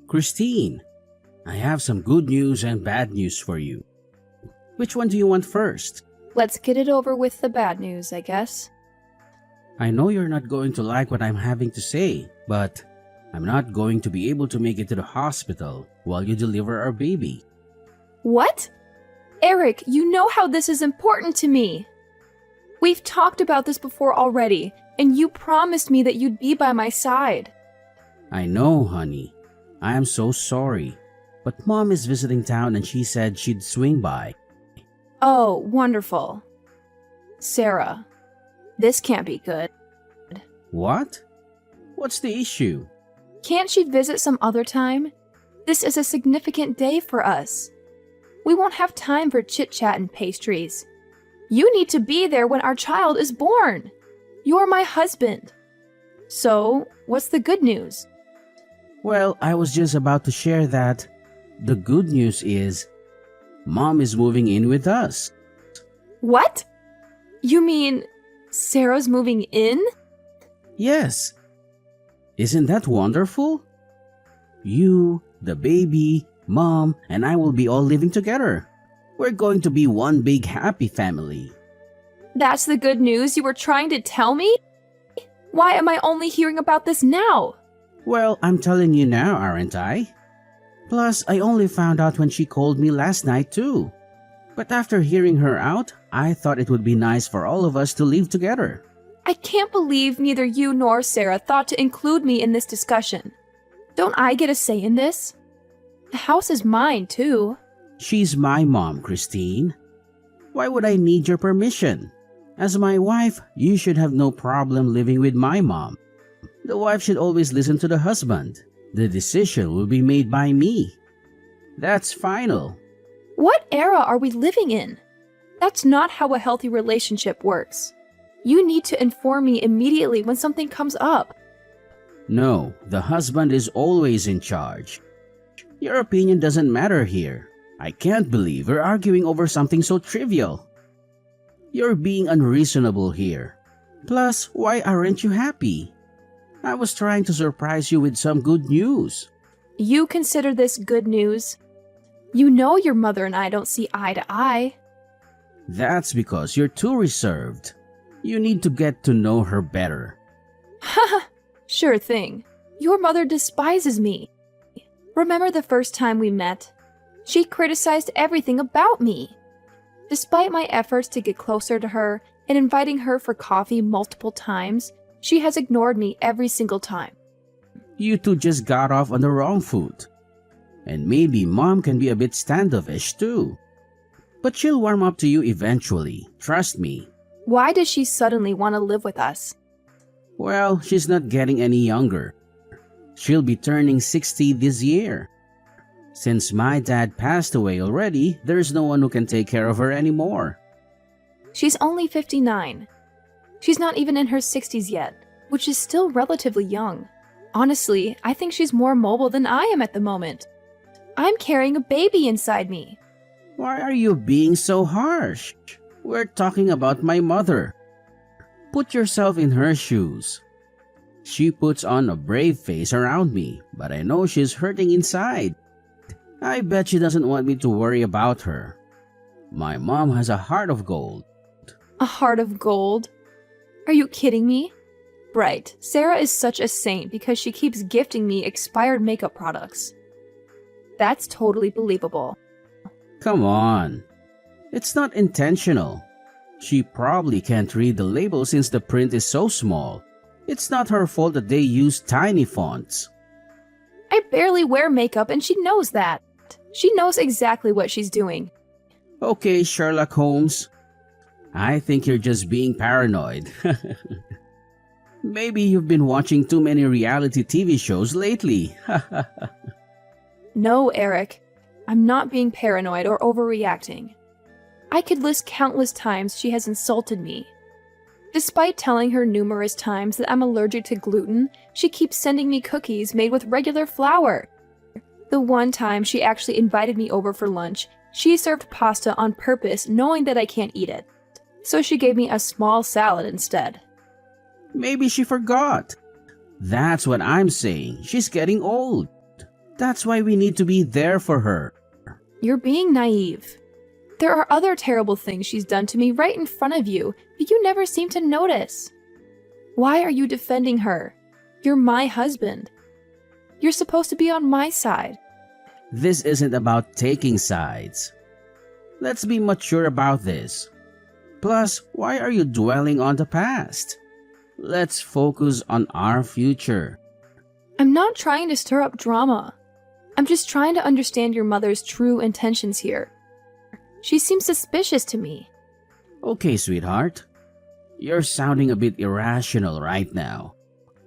Christine, I have some good news and bad news for you. Which one do you want first? Let's get it over with the bad news, I guess. I know you're not going to like what I'm having to say, but I'm not going to be able to make it to the hospital while you deliver our baby. What? Eric, you know how this is important to me. We've talked about this before already, and you promised me that you'd be by my side. I know, honey. I am so sorry. But Mom is visiting town and she said she'd swing by. Oh, wonderful. Sarah, this can't be good. What? What's the issue? Can't she visit some other time? This is a significant day for us. We won't have time for chit-chat and pastries. You need to be there when our child is born. You're my husband. So, what's the good news? Well, I was just about to share that the good news is Mom is moving in with us. What? You mean Sarah's moving in? Yes. Isn't that wonderful? You, the baby, Mom, and I will be all living together. We're going to be one big happy family. That's the good news you were trying to tell me? Why am I only hearing about this now? Well, I'm telling you now, aren't I? Plus, I only found out when she called me last night too. But after hearing her out, I thought it would be nice for all of us to live together. I can't believe neither you nor Sarah thought to include me in this discussion. Don't I get a say in this? The house is mine too. She's my mom, Christine. Why would I need your permission? As my wife, you should have no problem living with my mom. The wife should always listen to the husband. The decision will be made by me. That's final. What era are we living in? That's not how a healthy relationship works. You need to inform me immediately when something comes up. No, the husband is always in charge. Your opinion doesn't matter here. I can't believe we're arguing over something so trivial. You're being unreasonable here. Plus, why aren't you happy? I was trying to surprise you with some good news. You consider this good news? You know your mother and I don't see eye to eye. That's because you're too reserved. You need to get to know her better. Haha, sure thing. Your mother despises me. Remember the first time we met? She criticized everything about me. Despite my efforts to get closer to her and inviting her for coffee multiple times, she has ignored me every single time. You two just got off on the wrong foot. And maybe Mom can be a bit standoffish too. But she'll warm up to you eventually, trust me. Why does she suddenly want to live with us? Well, she's not getting any younger. She'll be turning 60 this year. Since my dad passed away already, there's no one who can take care of her anymore. She's only 59. She's not even in her 60s yet, which is still relatively young. Honestly, I think she's more mobile than I am at the moment. I'm carrying a baby inside me. Why are you being so harsh? We're talking about my mother. Put yourself in her shoes. She puts on a brave face around me, but I know she's hurting inside. I bet she doesn't want me to worry about her. My mom has a heart of gold. A heart of gold? Are you kidding me? Right, Sarah is such a saint because she keeps gifting me expired makeup products. That's totally believable. Come on. It's not intentional. She probably can't read the label since the print is so small. It's not her fault that they use tiny fonts. I barely wear makeup and she knows that. She knows exactly what she's doing. Okay, Sherlock Holmes. I think you're just being paranoid. Maybe you've been watching too many reality TV shows lately. No, Eric. I'm not being paranoid or overreacting. I could list countless times she has insulted me. Despite telling her numerous times that I'm allergic to gluten, she keeps sending me cookies made with regular flour. The one time she actually invited me over for lunch, she served pasta on purpose knowing that I can't eat it. So she gave me a small salad instead. Maybe she forgot. That's what I'm saying. She's getting old. That's why we need to be there for her. You're being naive. There are other terrible things she's done to me right in front of you, but you never seem to notice. Why are you defending her? You're my husband. You're supposed to be on my side. This isn't about taking sides. Let's be mature about this. Plus, why are you dwelling on the past? Let's focus on our future. I'm not trying to stir up drama. I'm just trying to understand your mother's true intentions here. She seems suspicious to me. Okay, sweetheart. You're sounding a bit irrational right now.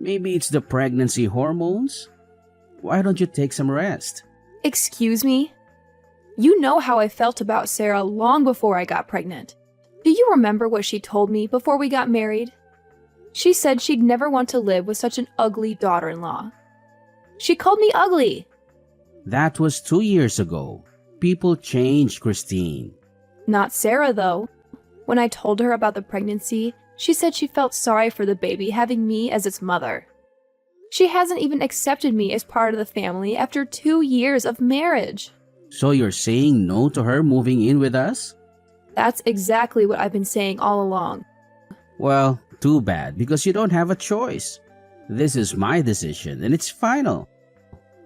Maybe it's the pregnancy hormones? Why don't you take some rest? Excuse me? You know how I felt about Sarah long before I got pregnant. Do you remember what she told me before we got married? She said she'd never want to live with such an ugly daughter-in-law. She called me ugly. That was 2 years ago. People change, Christine. Not Sarah, though. When I told her about the pregnancy, she said she felt sorry for the baby having me as its mother. She hasn't even accepted me as part of the family after 2 years of marriage. So you're saying no to her moving in with us? That's exactly what I've been saying all along. Well, too bad, because you don't have a choice. This is my decision, and it's final.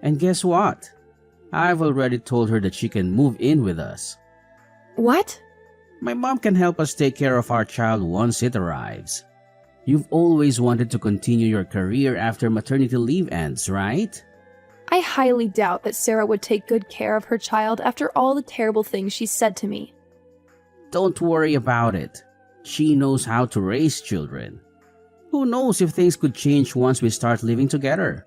And guess what? I've already told her that she can move in with us. What? My mom can help us take care of our child once it arrives. You've always wanted to continue your career after maternity leave ends, right? I highly doubt that Sarah would take good care of her child after all the terrible things she said to me. Don't worry about it. She knows how to raise children. Who knows if things could change once we start living together?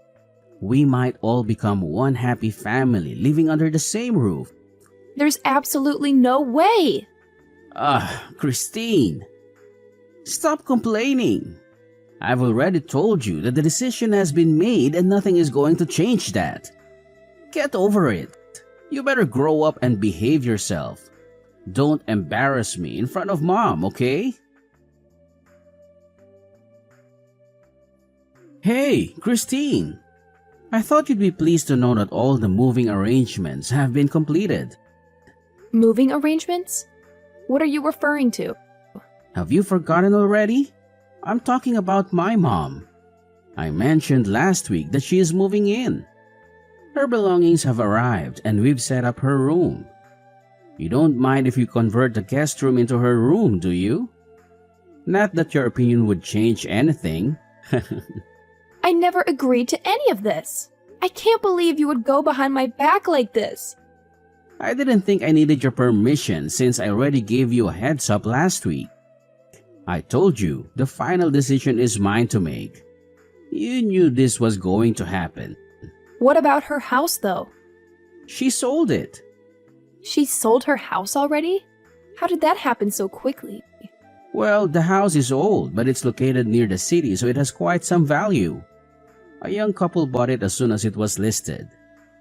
We might all become one happy family living under the same roof. There's absolutely no way! Christine. Stop complaining. I've already told you that the decision has been made and nothing is going to change that. Get over it. You better grow up and behave yourself. Don't embarrass me in front of Mom, okay? Hey, Christine. I thought you'd be pleased to know that all the moving arrangements have been completed. Moving arrangements? What are you referring to? Have you forgotten already? I'm talking about my mom. I mentioned last week that she is moving in. Her belongings have arrived and we've set up her room. You don't mind if you convert the guest room into her room, do you? Not that your opinion would change anything. I never agreed to any of this. I can't believe you would go behind my back like this. I didn't think I needed your permission since I already gave you a heads up last week. I told you the final decision is mine to make. You knew this was going to happen. What about her house, though? She sold it. She sold her house already? How did that happen so quickly? Well, the house is old, but it's located near the city, so it has quite some value. A young couple bought it as soon as it was listed.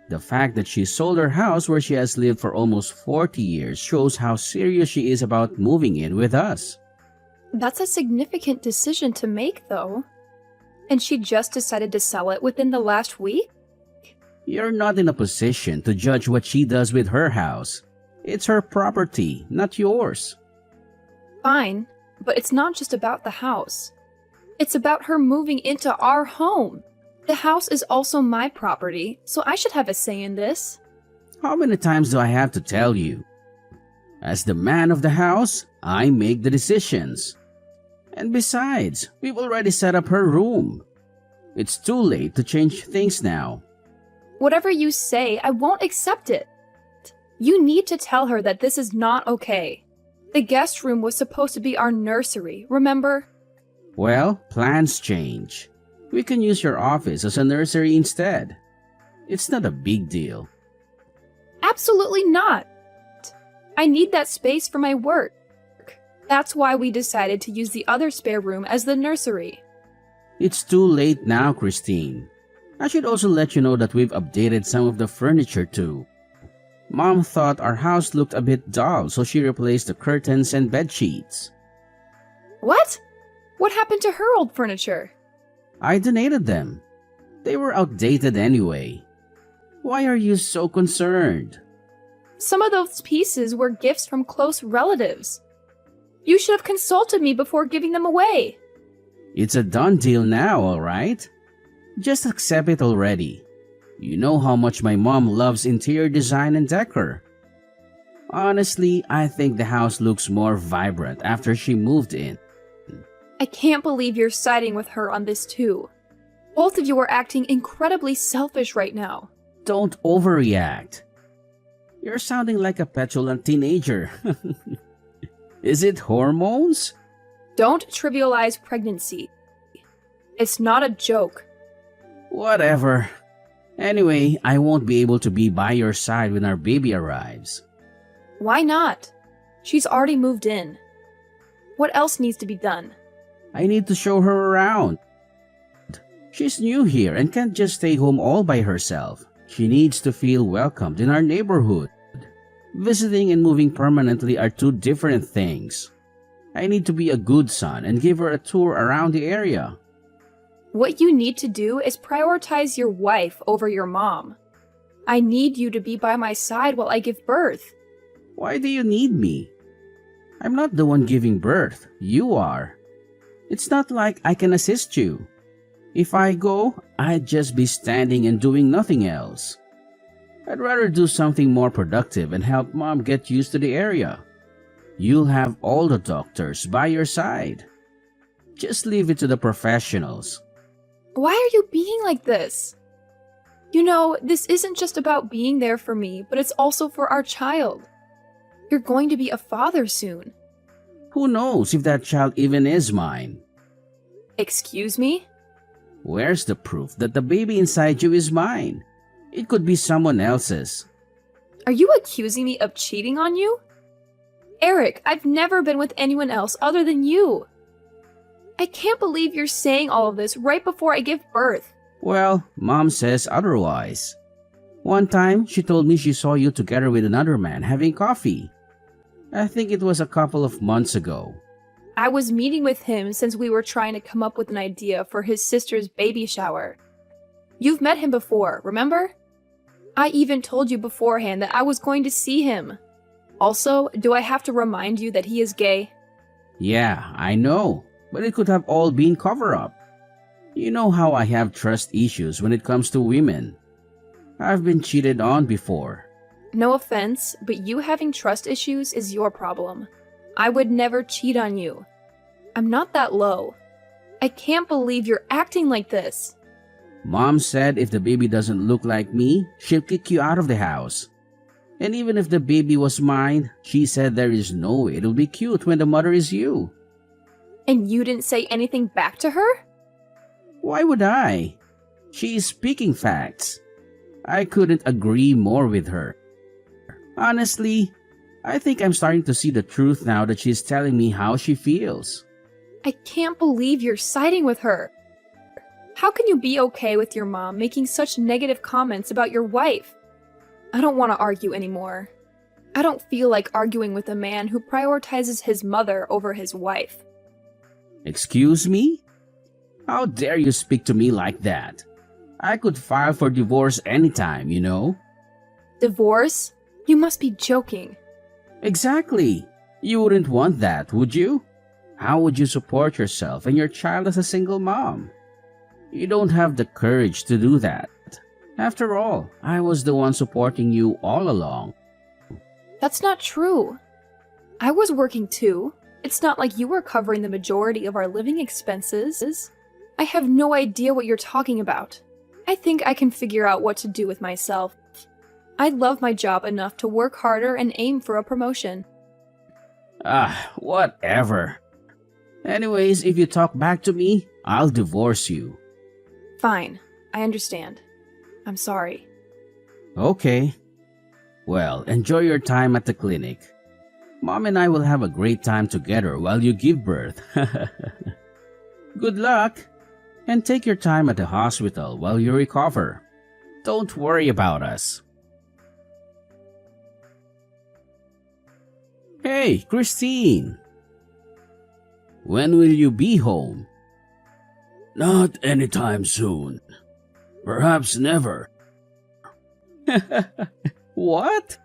The fact that she sold her house where she has lived for almost 40 years shows how serious she is about moving in with us. That's a significant decision to make, though. And she just decided to sell it within the last week? You're not in a position to judge what she does with her house. It's her property, not yours. Fine, but it's not just about the house. It's about her moving into our home. The house is also my property, so I should have a say in this. How many times do I have to tell you? As the man of the house, I make the decisions. And besides, we've already set up her room. It's too late to change things now. Whatever you say, I won't accept it. You need to tell her that this is not okay. The guest room was supposed to be our nursery, remember? Well, plans change. We can use your office as a nursery instead. It's not a big deal. Absolutely not. I need that space for my work. That's why we decided to use the other spare room as the nursery. It's too late now, Christine. I should also let you know that we've updated some of the furniture too. Mom thought our house looked a bit dull, so she replaced the curtains and bed sheets. What? What happened to her old furniture? I donated them. They were outdated anyway. Why are you so concerned? Some of those pieces were gifts from close relatives. You should have consulted me before giving them away. It's a done deal now, alright? Just accept it already. You know how much my mom loves interior design and decor. Honestly, I think the house looks more vibrant after she moved in. I can't believe you're siding with her on this too. Both of you are acting incredibly selfish right now. Don't overreact. You're sounding like a petulant teenager. Is it hormones? Don't trivialize pregnancy. It's not a joke. Whatever. Anyway, I won't be able to be by your side when our baby arrives. Why not? She's already moved in. What else needs to be done? I need to show her around. She's new here and can't just stay home all by herself. She needs to feel welcomed in our neighborhood. Visiting and moving permanently are two different things. I need to be a good son and give her a tour around the area. What you need to do is prioritize your wife over your mom. I need you to be by my side while I give birth. Why do you need me? I'm not the one giving birth. You are. It's not like I can assist you. If I go, I'd just be standing and doing nothing else. I'd rather do something more productive and help mom get used to the area. You'll have all the doctors by your side. Just leave it to the professionals. Why are you being like this? You know, this isn't just about being there for me, but it's also for our child. You're going to be a father soon. Who knows if that child even is mine? Excuse me? Where's the proof that the baby inside you is mine? It could be someone else's. Are you accusing me of cheating on you? Eric, I've never been with anyone else other than you. I can't believe you're saying all of this right before I give birth. Well, mom says otherwise. One time, she told me she saw you together with another man having coffee. I think it was a couple of months ago. I was meeting with him since we were trying to come up with an idea for his sister's baby shower. You've met him before, remember? I even told you beforehand that I was going to see him. Also, do I have to remind you that he is gay? Yeah, I know, but it could have all been cover-up. You know how I have trust issues when it comes to women. I've been cheated on before. No offense, but you having trust issues is your problem. I would never cheat on you. I'm not that low. I can't believe you're acting like this. Mom said if the baby doesn't look like me, she'll kick you out of the house. And even if the baby was mine, she said there is no way it'll be cute when the mother is you. And you didn't say anything back to her? Why would I? She is speaking facts. I couldn't agree more with her. Honestly, I think I'm starting to see the truth now that she's telling me how she feels. I can't believe you're siding with her. How can you be okay with your mom making such negative comments about your wife? I don't want to argue anymore. I don't feel like arguing with a man who prioritizes his mother over his wife. Excuse me? How dare you speak to me like that? I could file for divorce anytime, you know? Divorce? You must be joking. Exactly. You wouldn't want that, would you? How would you support yourself and your child as a single mom? You don't have the courage to do that. After all, I was the one supporting you all along. That's not true. I was working too. It's not like you were covering the majority of our living expenses. I have no idea what you're talking about. I think I can figure out what to do with myself. I love my job enough to work harder and aim for a promotion. Whatever. Anyways, if you talk back to me, I'll divorce you. Fine, I understand. I'm sorry. Okay. Well, enjoy your time at the clinic. Mom and I will have a great time together while you give birth. Good luck, and take your time at the hospital while you recover. Don't worry about us. Hey, Christine! When will you be home? Not anytime soon. Perhaps never. What?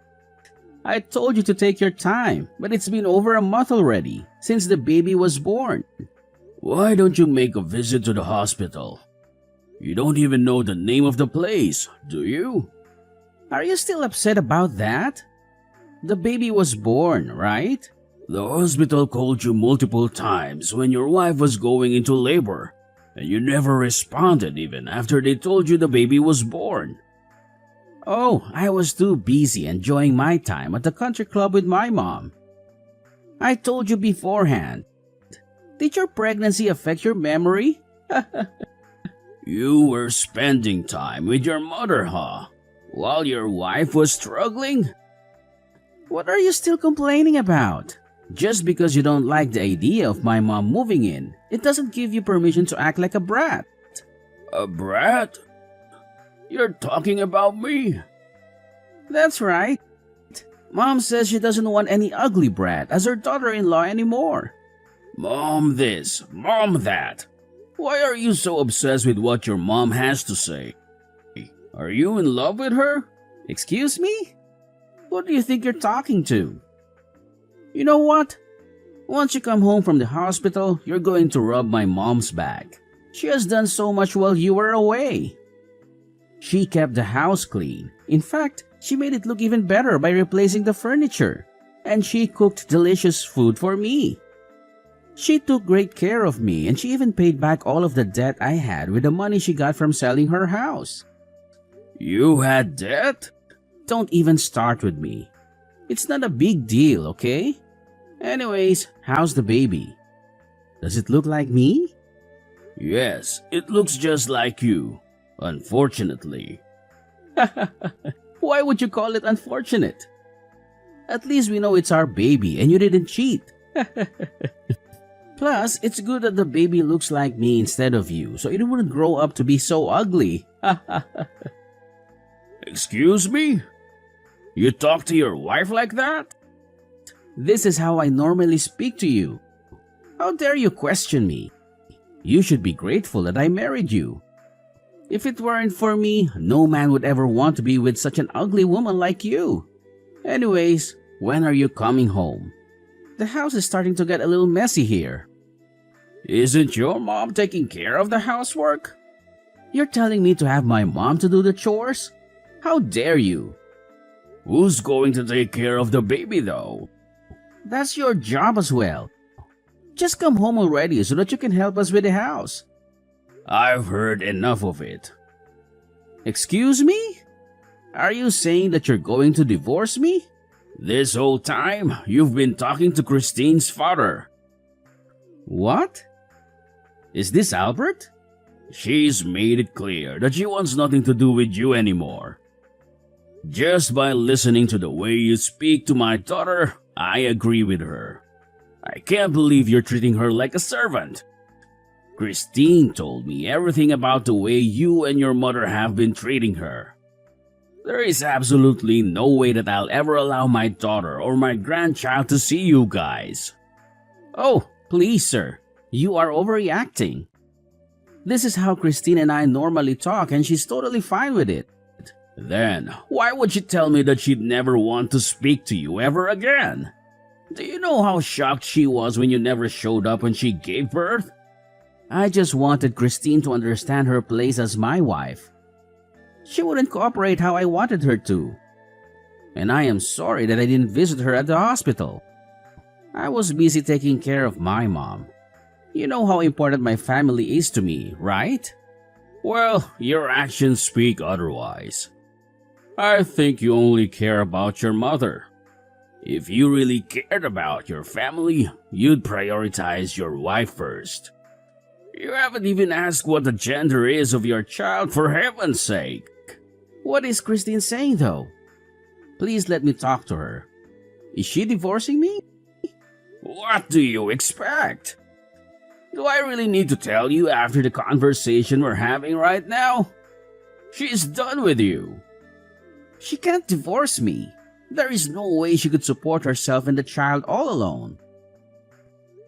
I told you to take your time, but it's been over a month already, since the baby was born. Why don't you make a visit to the hospital? You don't even know the name of the place, do you? Are you still upset about that? The baby was born, right? The hospital called you multiple times when your wife was going into labor, and you never responded even after they told you the baby was born. Oh, I was too busy enjoying my time at the country club with my mom. I told you beforehand. Did your pregnancy affect your memory? You were spending time with your mother, huh? While your wife was struggling? What are you still complaining about? Just because you don't like the idea of my mom moving in, it doesn't give you permission to act like a brat. A brat? You're talking about me? That's right. Mom says she doesn't want any ugly brat as her daughter-in-law anymore. Mom this, mom that. Why are you so obsessed with what your mom has to say? Are you in love with her? Excuse me? Who do you think you're talking to? You know what? Once you come home from the hospital, you're going to rub my mom's back. She has done so much while you were away. She kept the house clean. In fact, she made it look even better by replacing the furniture. And she cooked delicious food for me. She took great care of me, and she even paid back all of the debt I had with the money she got from selling her house. You had debt? Don't even start with me. It's not a big deal, okay? Anyways, how's the baby? Does it look like me? Yes, it looks just like you. Unfortunately. Why would you call it unfortunate? At least we know it's our baby and you didn't cheat. Plus, it's good that the baby looks like me instead of you, so it wouldn't grow up to be so ugly. Excuse me? You talk to your wife like that? This is how I normally speak to you. How dare you question me? You should be grateful that I married you. If it weren't for me, no man would ever want to be with such an ugly woman like you. Anyways, when are you coming home? The house is starting to get a little messy here. Isn't your mom taking care of the housework? You're telling me to have my mom to do the chores? How dare you? Who's going to take care of the baby though? That's your job as well. Just come home already so that you can help us with the house. I've heard enough of it. Excuse me? Are you saying that you're going to divorce me? This whole time, you've been talking to Christine's father. What? Is this Albert? She's made it clear that she wants nothing to do with you anymore. Just by listening to the way you speak to my daughter, I agree with her. I can't believe you're treating her like a servant. Christine told me everything about the way you and your mother have been treating her. There is absolutely no way that I'll ever allow my daughter or my grandchild to see you guys. Oh, please, sir. You are overreacting. This is how Christine and I normally talk, and she's totally fine with it. Then, why would she tell me that she'd never want to speak to you ever again? Do you know how shocked she was when you never showed up when she gave birth? I just wanted Christine to understand her place as my wife. She wouldn't cooperate how I wanted her to. And I am sorry that I didn't visit her at the hospital. I was busy taking care of my mom. You know how important my family is to me, right? Well, your actions speak otherwise. I think you only care about your mother. If you really cared about your family, you'd prioritize your wife first. You haven't even asked what the gender is of your child, for heaven's sake. What is Christine saying though? Please let me talk to her. Is she divorcing me? What do you expect? Do I really need to tell you after the conversation we're having right now? She's done with you. She can't divorce me. There is no way she could support herself and the child all alone.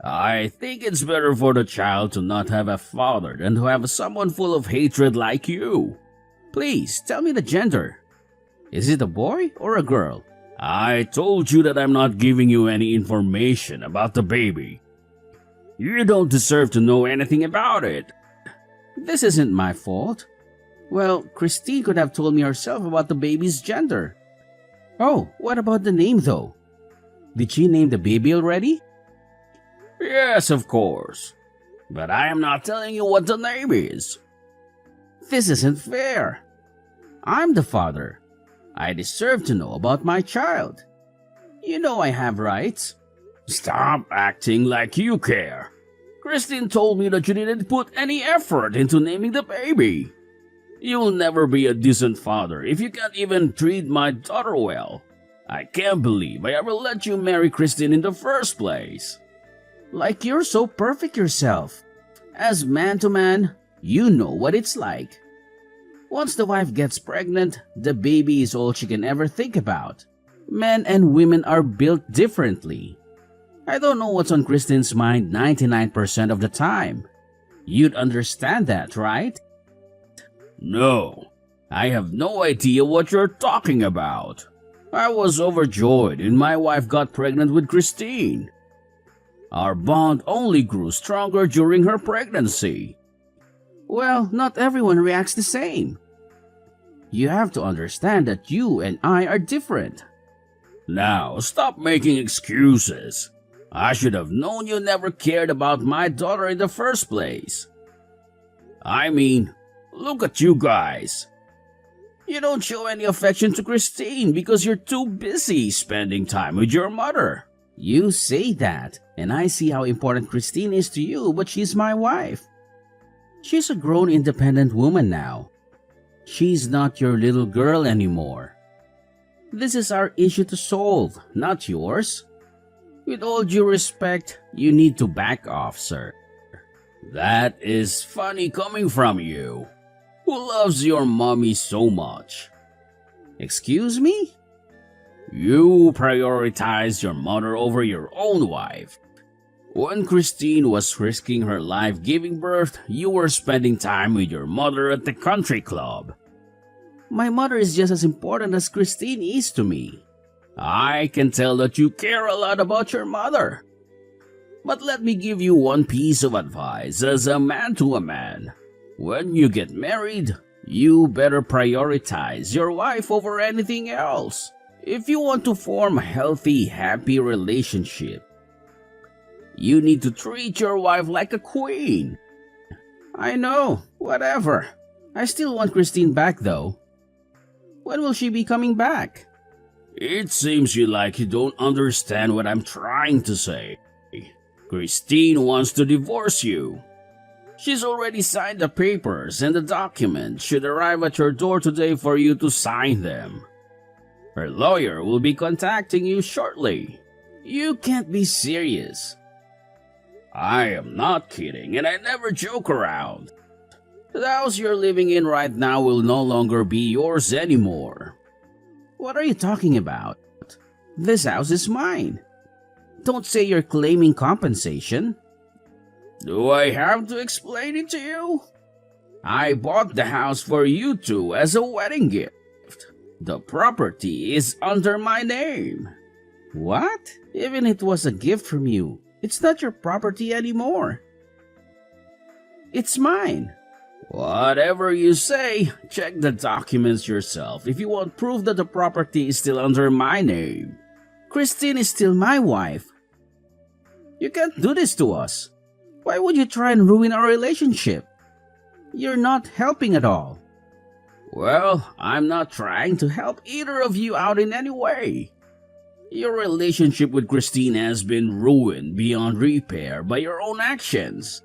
I think it's better for the child to not have a father than to have someone full of hatred like you. Please, tell me the gender. Is it a boy or a girl? I told you that I'm not giving you any information about the baby. You don't deserve to know anything about it. This isn't my fault. Well, Christine could have told me herself about the baby's gender. Oh, what about the name though? Did she name the baby already? Yes, of course. But I am not telling you what the name is. This isn't fair. I'm the father. I deserve to know about my child. You know I have rights. Stop acting like you care. Christine told me that you didn't put any effort into naming the baby. You'll never be a decent father if you can't even treat my daughter well. I can't believe I ever let you marry Christine in the first place. Like you're so perfect yourself. As man to man, you know what it's like. Once the wife gets pregnant, the baby is all she can ever think about. Men and women are built differently. I don't know what's on Christine's mind 99% of the time. You'd understand that, right? No, I have no idea what you're talking about. I was overjoyed when my wife got pregnant with Christine. Our bond only grew stronger during her pregnancy. Well, not everyone reacts the same. You have to understand that you and I are different. Now, stop making excuses. I should have known you never cared about my daughter in the first place. I mean, look at you guys. You don't show any affection to Christine because you're too busy spending time with your mother. You say that, and I see how important Christine is to you, but she's my wife. She's a grown, independent woman now. She's not your little girl anymore. This is our issue to solve, not yours. With all due respect, you need to back off, sir. That is funny coming from you. Who loves your mommy so much? Excuse me? You prioritize your mother over your own wife. When Christine was risking her life giving birth, you were spending time with your mother at the country club. My mother is just as important as Christine is to me. I can tell that you care a lot about your mother. But let me give you one piece of advice as a man to a man. When you get married, you better prioritize your wife over anything else. If you want to form a healthy, happy relationship, you need to treat your wife like a queen. I know, whatever. I still want Christine back though. When will she be coming back? It seems you don't understand what I'm trying to say. Christine wants to divorce you. She's already signed the papers and the documents should arrive at your door today for you to sign them. Her lawyer will be contacting you shortly. You can't be serious. I am not kidding, and I never joke around. The house you're living in right now will no longer be yours anymore. What are you talking about? This house is mine. Don't say you're claiming compensation. Do I have to explain it to you? I bought the house for you two as a wedding gift. The property is under my name. What? Even if it was a gift from you, it's not your property anymore. It's mine. Whatever you say, check the documents yourself if you want proof that the property is still under my name. Christine is still my wife. You can't do this to us. Why would you try and ruin our relationship? You're not helping at all. Well, I'm not trying to help either of you out in any way. Your relationship with Christine has been ruined beyond repair by your own actions.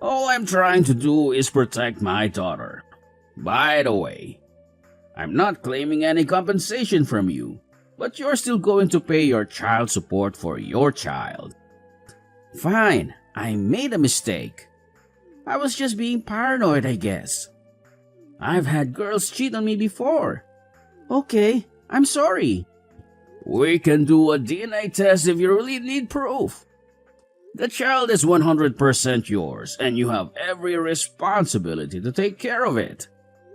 All I'm trying to do is protect my daughter. By the way, I'm not claiming any compensation from you, but you're still going to pay your child support for your child. Fine, I made a mistake. I was just being paranoid, I guess. I've had girls cheat on me before. Okay, I'm sorry. We can do a DNA test if you really need proof. The child is 100% yours, and you have every responsibility to take care of it.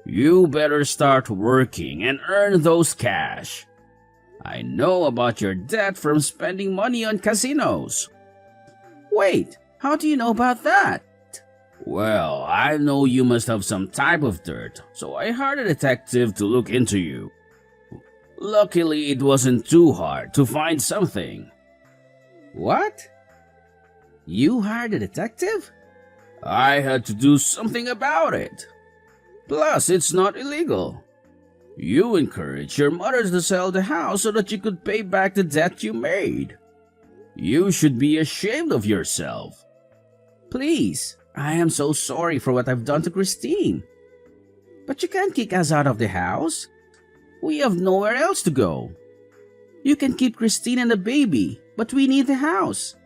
You better start working and earn those cash. I know about your debt from spending money on casinos. Wait, how do you know about that? Well, I know you must have some type of dirt, so I hired a detective to look into you. Luckily, it wasn't too hard to find something. What? You hired a detective? I had to do something about it. Plus, it's not illegal. You encouraged your mother to sell the house so that you could pay back the debt you made. You should be ashamed of yourself. Please, I am so sorry for what I've done to Christine. But you can't kick us out of the house. We have nowhere else to go. You can keep Christine and the baby, but we need the house.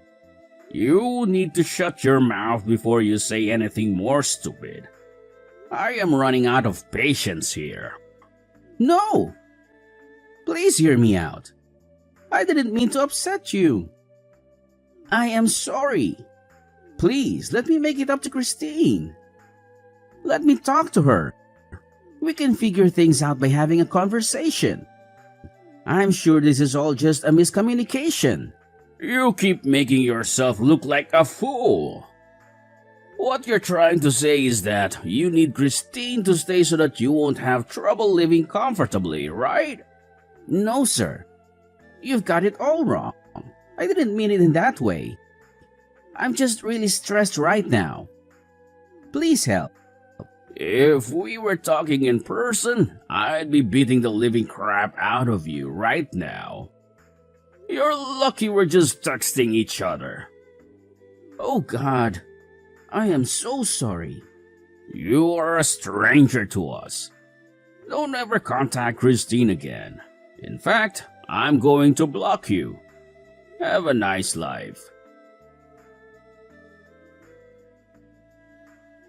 You need to shut your mouth before you say anything more stupid. I am running out of patience here. No! Please hear me out. I didn't mean to upset you. I am sorry. Please, let me make it up to Christine. Let me talk to her. We can figure things out by having a conversation. I'm sure this is all just a miscommunication. You keep making yourself look like a fool. What you're trying to say is that you need Christine to stay so that you won't have trouble living comfortably, right? No, sir. You've got it all wrong. I didn't mean it in that way. I'm just really stressed right now. Please help. If we were talking in person, I'd be beating the living crap out of you right now. You're lucky we're just texting each other. Oh God, I am so sorry. You are a stranger to us. Don't ever contact Christine again. In fact, I'm going to block you. Have a nice life.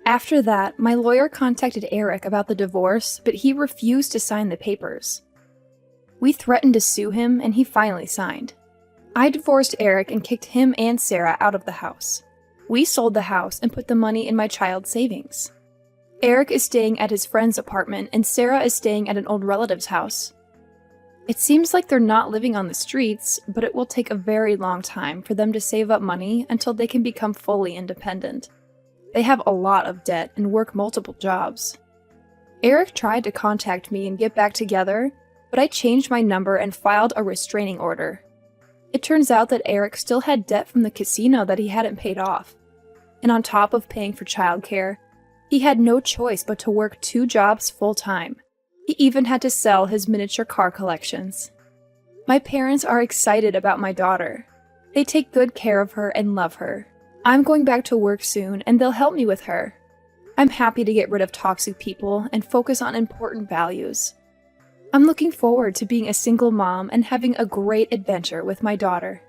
After that, my lawyer contacted Eric about the divorce, but he refused to sign the papers. We threatened to sue him, and he finally signed. I divorced Eric and kicked him and Sarah out of the house. We sold the house and put the money in my child's savings. Eric is staying at his friend's apartment, and Sarah is staying at an old relative's house. It seems like they're not living on the streets, but it will take a very long time for them to save up money until they can become fully independent. They have a lot of debt and work multiple jobs. Eric tried to contact me and get back together, but I changed my number and filed a restraining order. It turns out that Eric still had debt from the casino that he hadn't paid off. And on top of paying for childcare, he had no choice but to work 2 jobs full-time. He even had to sell his miniature car collections. My parents are excited about my daughter. They take good care of her and love her. I'm going back to work soon, and they'll help me with her. I'm happy to get rid of toxic people and focus on important values. I'm looking forward to being a single mom and having a great adventure with my daughter.